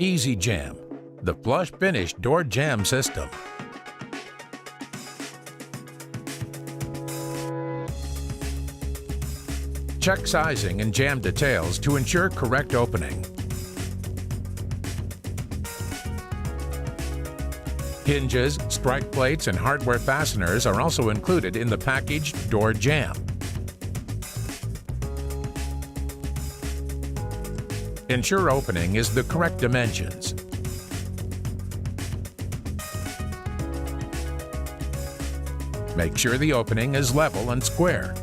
EzyJamb, the flush finish door jamb system. Check sizing and jamb details to ensure correct opening. Hinges, strike plates, and hardware fasteners are also included in the packaged door jamb. Ensure opening is the correct dimensions. Make sure the opening is level and square.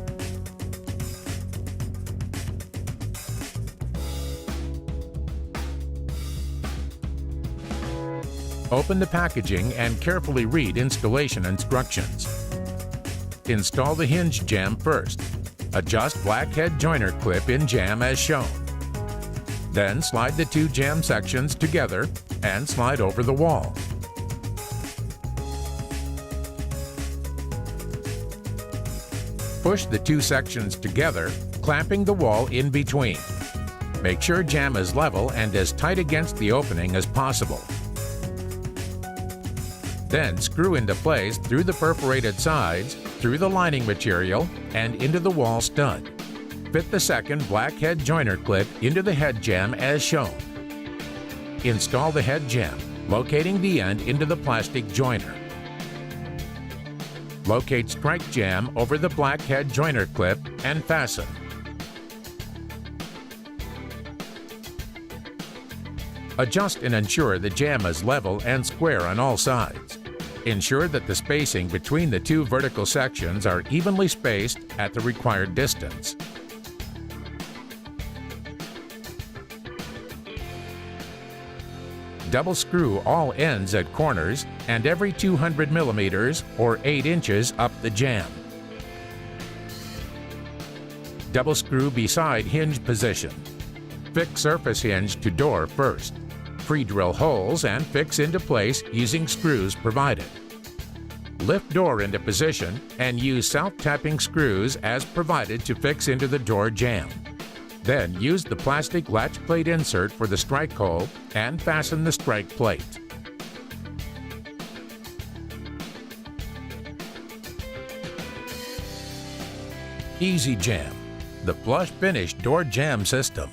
Open the packaging and carefully read installation instructions. Install the hinge jamb first. Adjust black head joiner clip in jamb as shown. Then slide the two jamb sections together and slide over the wall. Push the two sections together, clamping the wall in between. Make sure jamb is level and as tight against the opening as possible. Then screw into place through the perforated sides, through the lining material, and into the wall stud. Fit the second black head joiner clip into the head jamb as shown. Install the head jamb, locating the end into the plastic joiner. Locate strike jamb over the black head joiner clip and fasten. Adjust and ensure the jamb is level and square on all sides. Ensure that the spacing between the two vertical sections are evenly spaced at the required distance. Double screw all ends at corners and every 200 millimeters or 8 inches up the jamb. Double screw beside hinge position. Fix surface hinge to door first. Pre-drill holes and fix into place using screws provided. Lift door into position and use self-tapping screws as provided to fix into the door jamb. Then use the plastic latch plate insert for the strike hole and fasten the strike plate. EzyJamb, the flush finish door jamb system.